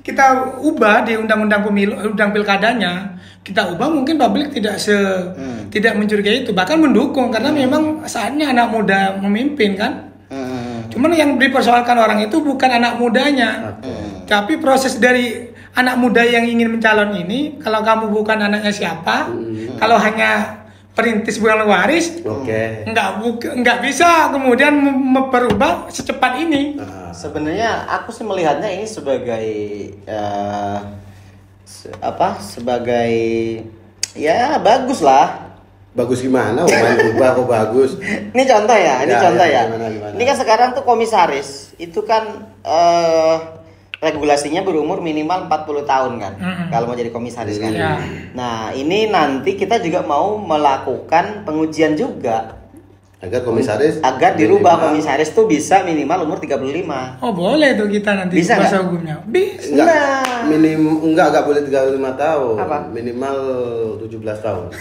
A: kita ubah di undang-undang pemilu, undang pilkadanya, kita ubah mungkin publik tidak mencurigai itu, bahkan mendukung karena memang saatnya anak muda memimpin kan. Cuman yang dipersoalkan orang itu bukan anak mudanya, tapi proses dari anak muda yang ingin mencalon ini. Kalau kamu bukan anaknya siapa, kalau hanya perintis bukan waris, nggak bisa kemudian berubah secepat ini.
B: Sebenarnya aku sih melihatnya ini sebagai sebagai ya bagus lah.
C: Bagus gimana? Main berubah kok bagus.
B: Ini contoh ya,
C: Gimana?
B: Ini kan sekarang tuh komisaris itu kan regulasinya berumur minimal 40 tahun kan. Kalau mau jadi komisaris kan. Nah, ini nanti kita juga mau melakukan pengujian juga agar dirubah komisaris tuh bisa minimal umur 35.
A: Oh, boleh tuh kita nanti
B: bisa
A: bahasa hukumnya. Bisa.
C: Enggak boleh 35 tahun.
B: Apa?
C: Minimal 17 tahun.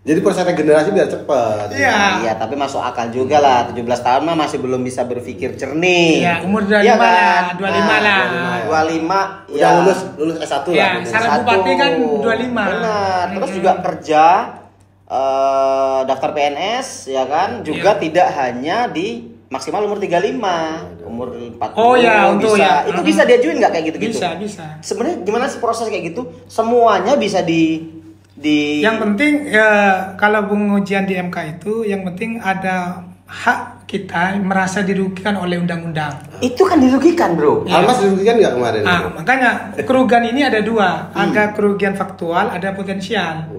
C: Jadi proses regenerasi biar cepat.
B: Iya, tapi masuk akal juga lah. 17 tahun mah masih belum bisa berpikir jernih.
A: Iya, umur 25 lah, 25 lah.
B: 25
C: udah lulus S1 lah.
A: Syarat bupati kan 25.
B: Benar. Terus juga kerja daftar PNS ya kan, juga tidak hanya di maksimal umur 35, umur 40 bisa. Itu bisa diajuin nggak kayak gitu-gitu?
A: Bisa.
B: Sebenarnya gimana sih proses kayak gitu? Semuanya bisa
A: Yang penting kalau pengujian di MK itu yang penting ada hak kita merasa dirugikan oleh undang-undang.
B: Itu kan dirugikan, Bro.
C: Almas dirugikan nggak kemarin?
A: Makanya kerugian ini ada dua, ada kerugian faktual, ada potensial.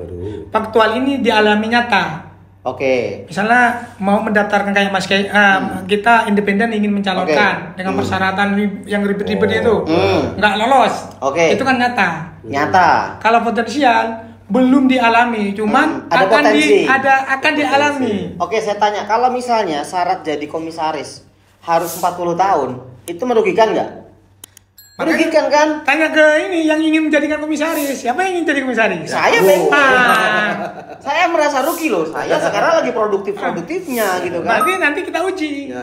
A: Faktual ini dialami nyata.
B: Oke.
A: Misalnya mau mendaftarkan kayak Mas kita independen ingin mencalonkan dengan persyaratan yang ribet-ribet itu, nggak lolos. Itu kan nyata. Kalau potensial belum dialami, cuman akan dialami.
B: Oke, saya tanya, kalau misalnya syarat jadi komisaris harus 40 tahun, itu merugikan nggak? Merugikan kan?
A: Tanya ke ini yang ingin menjadikan komisaris. Siapa yang ingin jadi komisaris?
B: Saya saya merasa rugi loh. Saya sekarang lagi produktifnya gitu kan.
A: Nanti kita uji.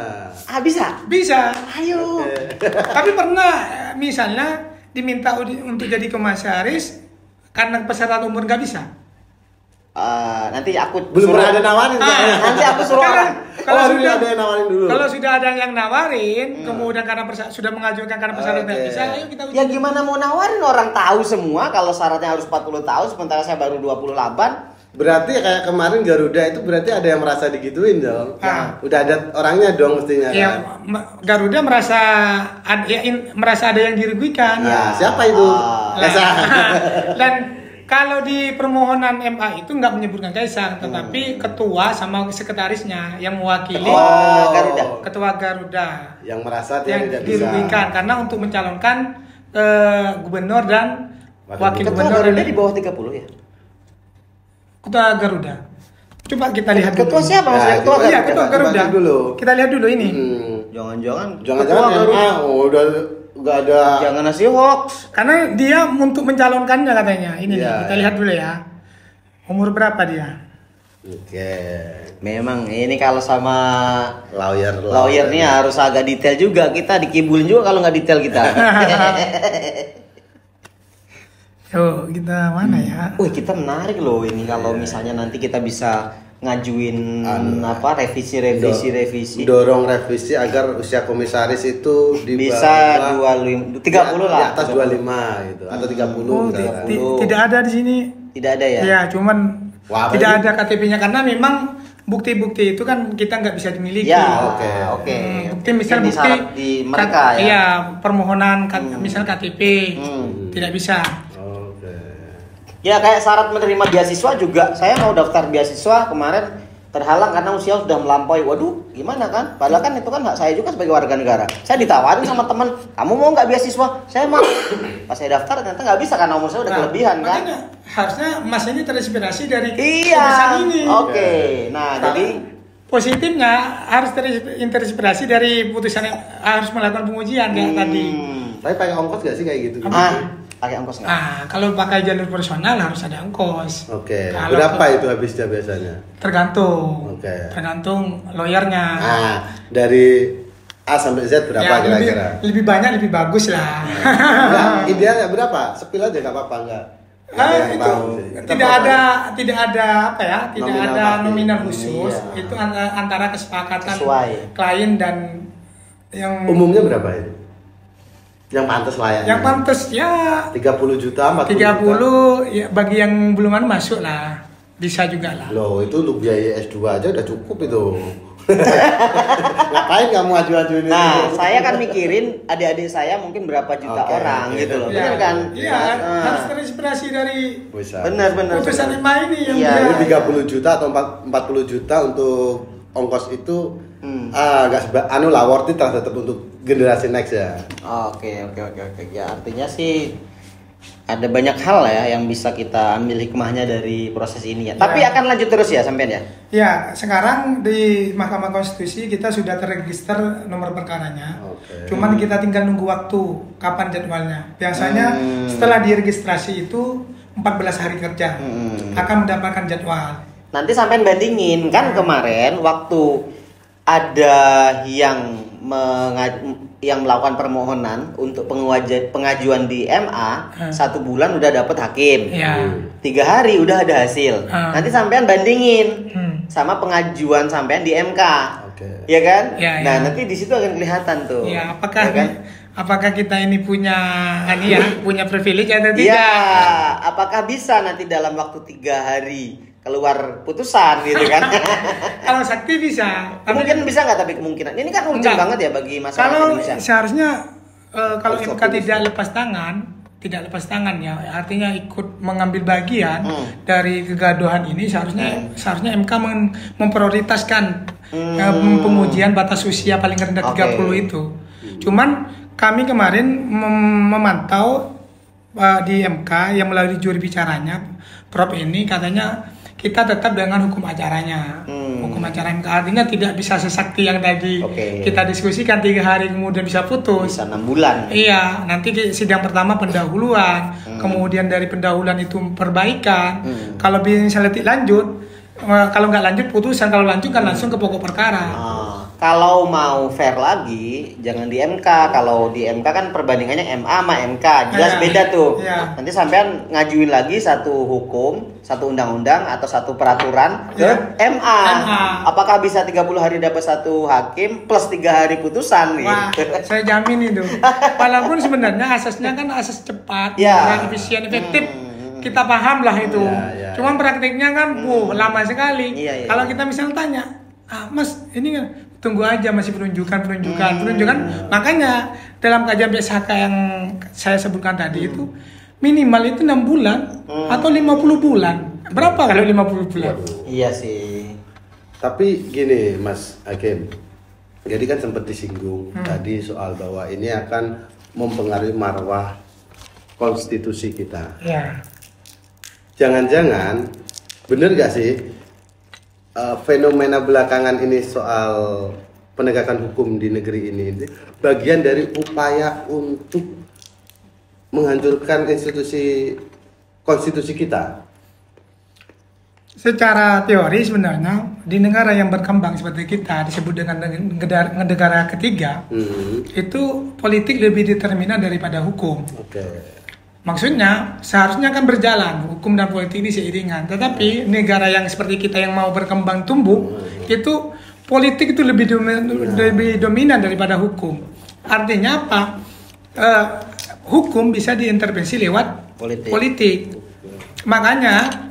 B: Bisa?
A: Bisa.
B: Ayo.
A: Tapi pernah misalnya diminta untuk jadi komisaris karena persyaratan umur nggak bisa.
B: Nanti aku
C: belum pernah ada nawarin.
B: Nanti aku suruh orang.
C: Kalau sudah ada yang nawarin dulu.
A: Kalau sudah ada yang nawarin, kemudian karena sudah mengajukan karena persyaratan nggak bisa, ayo kita uji.
B: Ya gimana mau nawarin, orang tahu semua kalau syaratnya harus 40 tahun, sementara saya baru 28.
C: Berarti kayak kemarin Garuda itu berarti ada yang merasa digituin dong. Udah ada orangnya dong mestinya.
A: Ya, Garuda merasa ada yang dirugikan.
C: Siapa itu?
A: Dan kalau di permohonan MA itu nggak menyebutkan Kaisang, tetapi ketua sama sekretarisnya yang mewakili
B: Garuda.
A: Ketua Garuda
C: yang merasa
A: tidak dirugikan karena untuk mencalonkan gubernur dan wakil
B: gubernur. Garuda di bawah 30 ya?
A: Ketua Garuda. Coba kita lihat dulu.
B: Ketua siapa maksudnya? Ketua
A: Iya, ketua Garuda. Kita lihat dulu ini.
B: Jangan-jangan
C: udah nggak ada.
B: Jangan nasi hoax.
A: Karena dia untuk mencalonkannya katanya. Ini nih, kita lihat dulu ya. Umur berapa dia?
C: Oke.
B: Memang ini kalau sama
C: lawyer
B: nih harus agak detail juga. Kita dikibulin juga kalau nggak detail kita.
A: Yuk, kita mana ya?
B: Kita menarik loh ini kalau misalnya nanti kita bisa ngajuin revisi.
C: Dorong revisi agar usia komisaris itu
B: bisa 30 lah.
C: Di atas 25 gitu atau 30.
A: Tidak ada di sini.
B: Tidak ada ya?
A: Ya, cuman tidak ada KTP-nya karena memang bukti-bukti itu kan kita nggak bisa dimiliki.
B: Ya, oke.
A: Bukti misal bukti
B: di mereka ya.
A: Iya, permohonan misal KTP tidak bisa.
B: Ya kayak syarat menerima beasiswa juga. Saya mau daftar beasiswa kemarin terhalang karena usia sudah melampaui. Waduh, gimana kan? Padahal kan itu kan hak saya juga sebagai warga negara. Saya ditawarin sama teman, kamu mau nggak beasiswa? Saya mau. Pas saya daftar ternyata nggak bisa karena umur saya udah kelebihan kan.
A: Harusnya Mas ini terinspirasi dari
B: putusan
A: ini.
B: Oke. Nah, jadi
A: positifnya harus terinspirasi dari putusan yang harus melakukan pengujian kayak tadi.
C: Tapi pakai ongkos nggak sih kayak gitu?
B: Pakai ongkos nggak?
A: Kalau pakai jalur personal harus ada ongkos.
C: Oke. Berapa itu habisnya biasanya?
A: Tergantung. Tergantung lawyernya.
C: Dari A sampai Z berapa kira-kira?
A: Lebih banyak lebih bagus lah.
C: Idealnya berapa? Sepil aja nggak apa-apa nggak?
A: Itu tidak ada nominal khusus. Itu antara kesepakatan klien dan yang
C: umumnya berapa ini? Yang pantas layaknya.
A: Yang pantas ya
C: 30 juta, 40
A: 30
C: juta.
A: Ya bagi yang belum masuk lah. Bisa juga lah.
C: Loh, itu untuk biaya S2 aja udah cukup itu. Ngapain kamu aju-ajuin
B: itu? Saya kan mikirin adik-adik saya mungkin berapa juta orang gitu loh. Benar kan?
A: Iya, harus terinspirasi dari
B: benar.
A: putusan MA ini yang
C: ini 30 juta atau 40 juta untuk ongkos itu agak worth it lah tetap untuk generasi next ya.
B: Oke. Ya artinya sih ada banyak hal ya yang bisa kita ambil hikmahnya dari proses ini ya. Tapi akan lanjut terus ya sampean ya?
A: Ya, sekarang di Mahkamah Konstitusi kita sudah terregister nomor perkaranya. Cuman kita tinggal nunggu waktu kapan jadwalnya. Biasanya setelah diregistrasi itu 14 hari kerja akan mendapatkan jadwal.
B: Nanti sampean bandingin kan kemarin waktu ada yang melakukan permohonan untuk pengajuan di MA 1 bulan udah dapet hakim, 3 hari udah ada hasil. Nanti sampean bandingin sama pengajuan sampean di MK, ya kan? Nanti di situ akan kelihatan tuh.
A: Apakah kita ini punya punya privilege atau tidak?
B: Ya, apakah bisa nanti dalam waktu 3 hari keluar putusan gitu kan?
A: Kalau sakti bisa.
B: Mungkin bisa nggak? Tapi kemungkinan ini kan urgent banget ya bagi masyarakat Indonesia.
A: Seharusnya kalau MK tidak lepas tangan ya, artinya ikut mengambil bagian dari kegaduhan ini, seharusnya MK memprioritaskan pengujian batas usia paling rendah 30 itu. Cuman kami kemarin memantau di MK yang melalui juri bicaranya Prof ini katanya kita tetap dengan hukum acaranya. Hukum acara MK artinya tidak bisa sesakti yang tadi kita diskusikan 3 hari kemudian bisa putus.
B: Bisa 6 bulan.
A: Iya, nanti sidang pertama pendahuluan, kemudian dari pendahuluan itu perbaikan. Kalau misalnya lanjut, kalau nggak lanjut putusan, kalau lanjut kan langsung ke pokok perkara.
B: Kalau mau fair lagi, jangan di MK. Kalau di MK kan perbandingannya MA sama MK, jelas beda tuh. Nanti sampean ngajuin lagi satu hukum, satu undang-undang atau satu peraturan ke MA. Apakah bisa 30 hari dapat satu hakim plus 3 hari putusan nih?
A: Wah, saya jamin itu. Walaupun sebenarnya asasnya kan asas cepat, efisien, efektif. Kita paham lah itu. Cuman praktiknya kan lama sekali. Kalau kita misalnya tanya, Mas, ini kan tunggu aja masih penunjukan. Makanya dalam kajian PSHK yang saya sebutkan tadi itu minimal itu 6 bulan atau 50 bulan. Berapa kalau 50 bulan?
B: Iya sih.
C: Tapi gini Mas Hakim, jadi kan sempat disinggung tadi soal bahwa ini akan mempengaruhi marwah konstitusi kita.
A: Ya.
C: Jangan-jangan bener gak sih fenomena belakangan ini soal penegakan hukum di negeri ini bagian dari upaya untuk menghancurkan institusi konstitusi kita?
A: Secara teori sebenarnya di negara yang berkembang seperti kita disebut dengan negara ketiga, itu politik lebih determinan daripada hukum. Maksudnya seharusnya kan berjalan hukum dan politik ini seiringan. Tetapi negara yang seperti kita yang mau berkembang tumbuh itu politik itu lebih dominan daripada hukum. Artinya apa? Hukum bisa diintervensi lewat politik. Makanya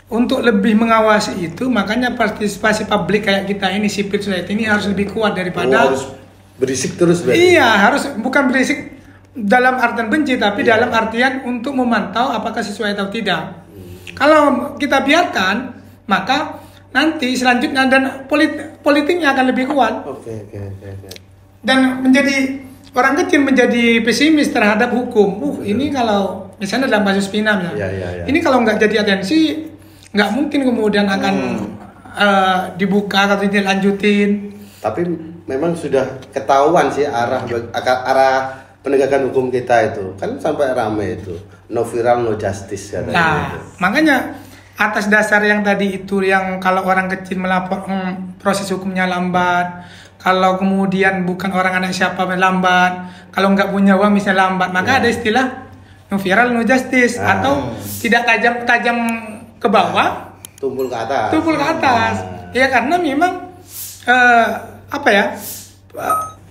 A: untuk lebih mengawasi itu, makanya partisipasi publik kayak kita ini, civil society ini harus lebih kuat daripada
C: harus berisik terus berarti.
A: Iya, harus bukan berisik dalam artian benci, tapi dalam artian untuk memantau apakah sesuai atau tidak. Kalau kita biarkan, maka nanti selanjutnya dan politiknya akan lebih kuat. Dan menjadi orang kecil menjadi pesimis terhadap hukum. Ini kalau misalnya dalam kasus Pinam ini kalau nggak jadi atensi, nggak mungkin kemudian akan dibuka atau dilanjutin.
C: Tapi memang sudah ketahuan sih arah penegakan hukum kita itu kan sampai ramai itu no viral no justice katanya.
A: Nah, makanya atas dasar yang tadi itu yang kalau orang kecil melapor proses hukumnya lambat, kalau kemudian bukan orang anak siapa lambat, kalau nggak punya uang misalnya lambat, maka ada istilah no viral no justice atau tidak tajam ke bawah,
C: tumpul ke atas.
A: Ya karena memang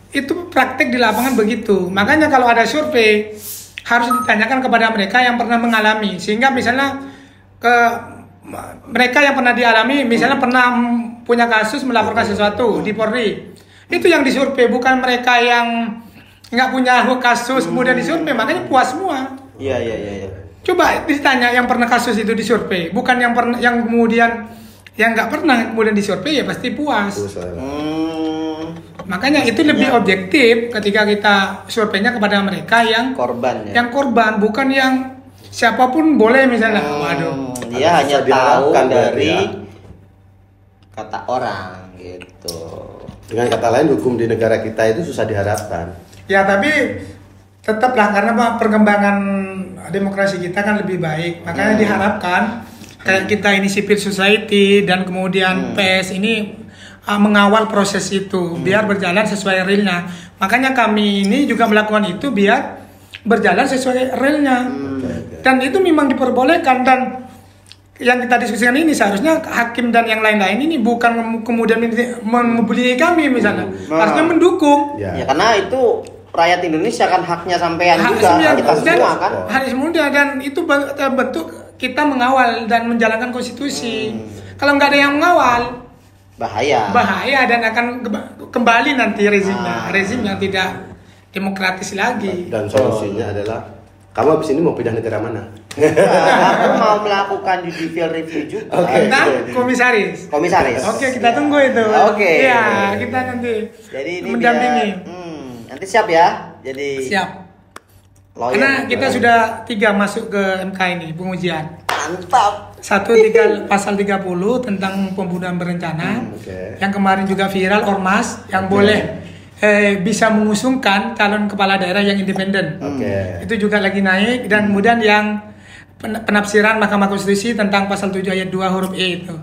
A: itu praktek di lapangan begitu. Makanya kalau ada survei harus ditanyakan kepada mereka yang pernah mengalami, sehingga misalnya mereka yang pernah dialami, misalnya pernah punya kasus melaporkan sesuatu di Polri, itu yang disurvei, bukan mereka yang nggak punya kasus kemudian disurvei, makanya puas semua.
B: Iya.
A: Coba ditanya yang pernah kasus itu disurvei, bukan yang pernah, yang kemudian yang nggak pernah kemudian disurvei ya pasti puas. Makanya itu lebih objektif ketika kita surveinya kepada mereka yang
B: korban,
A: yang korban, bukan yang siapapun boleh misalnya.
B: Dia hanya tahu dari kata orang gitu.
C: Dengan kata lain hukum di negara kita itu susah diharapkan.
A: Ya tapi tetaplah karena perkembangan demokrasi kita kan lebih baik, makanya diharapkan kayak kita ini civil society dan kemudian PS ini mengawal proses itu biar berjalan sesuai realnya. Makanya kami ini juga melakukan itu biar berjalan sesuai realnya. Dan itu memang diperbolehkan, dan yang kita diskusikan ini seharusnya hakim dan yang lain-lain ini bukan kemudian membuli kami misalnya, harusnya mendukung.
B: Ya karena itu rakyat Indonesia kan haknya sampean juga, kita semua kan.
A: Hak semua, dan itu bentuk kita mengawal dan menjalankan konstitusi. Kalau nggak ada yang mengawal, bahaya dan akan kembali nanti rezim yang tidak demokratis lagi.
C: Dan solusinya adalah kamu habis ini mau pindah negara mana?
B: Aku mau melakukan judicial review juga.
A: Dan komisaris. Oke, kita tunggu itu. Ya, kita nanti
B: jadi ini
A: mendampingi.
B: Nanti siap ya. Jadi
A: siap. Karena kita sudah 3 masuk ke MK ini pengujian.
B: Mantap.
A: 1 pasal 30 tentang pembunuhan berencana. Yang kemarin juga viral ormas yang boleh bisa mengusungkan calon kepala daerah yang independen. Itu juga lagi naik, dan kemudian yang penafsiran Mahkamah Konstitusi tentang pasal 7 ayat 2 huruf E itu.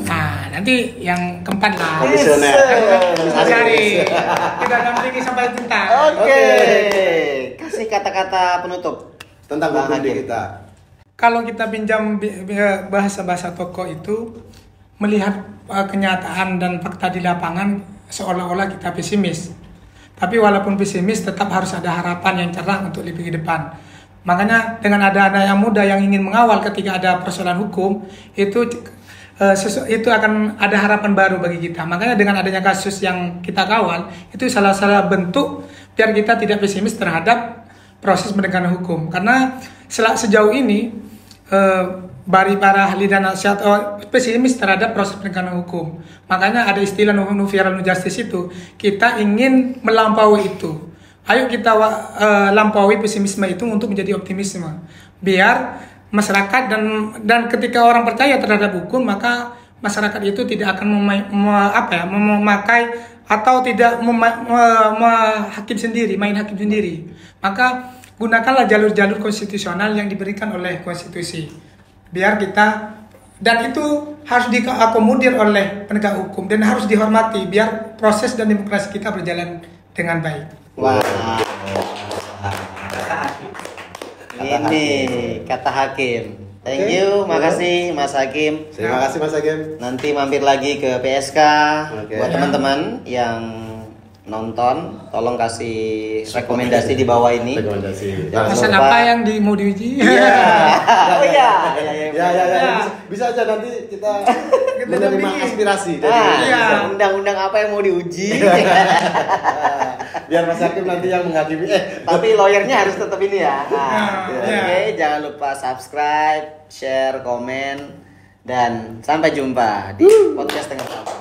A: Nah, nanti yang keempat lah.
C: Komisioner.
A: Cari. Kita dampingi sampai tuntas.
B: Kasih kata-kata penutup
C: tentang hukum kita.
A: Kalau kita pinjam bahasa-bahasa tokoh itu, melihat kenyataan dan fakta di lapangan seolah-olah kita pesimis. Tapi walaupun pesimis, tetap harus ada harapan yang cerah untuk lebih ke depan. Makanya dengan ada anak yang muda yang ingin mengawal ketika ada persoalan hukum, itu akan ada harapan baru bagi kita. Makanya dengan adanya kasus yang kita kawal, itu salah bentuk biar kita tidak pesimis terhadap proses penegakan hukum. Karena sejauh ini para ahli dan nasihat pesimis terhadap proses penegakan hukum. Makanya ada istilah no viral no justice itu. Kita ingin melampaui itu. Ayo kita lampaui pesimisme itu untuk menjadi optimisme. Biar masyarakat dan ketika orang percaya terhadap hukum, maka masyarakat itu tidak akan memakai atau tidak hakim sendiri, main hakim sendiri. Maka gunakanlah jalur-jalur konstitusional yang diberikan oleh konstitusi. Biar kita, dan itu harus diakomodir oleh penegak hukum dan harus dihormati biar proses dan demokrasi kita berjalan dengan baik.
B: Wah. Ini kata hakim. Thank you, makasih Mas Hakim.
C: Terima kasih Mas Hakim.
B: Nanti mampir lagi ke PSK. Buat teman-teman yang nonton, tolong kasih rekomendasi di bawah ini.
C: Rekomendasi.
A: Pasal apa yang mau diuji?
B: Iya. Oh iya.
C: Ya. Bisa aja nanti kita menerima aspirasi
B: dari undang-undang apa yang mau diuji.
C: Biar Mas Hakim nanti yang menghakimi.
B: Tapi lawyernya harus tetap ini ya. Oke, jangan lupa subscribe, share, komen, dan sampai jumpa di podcast Tengah Malam.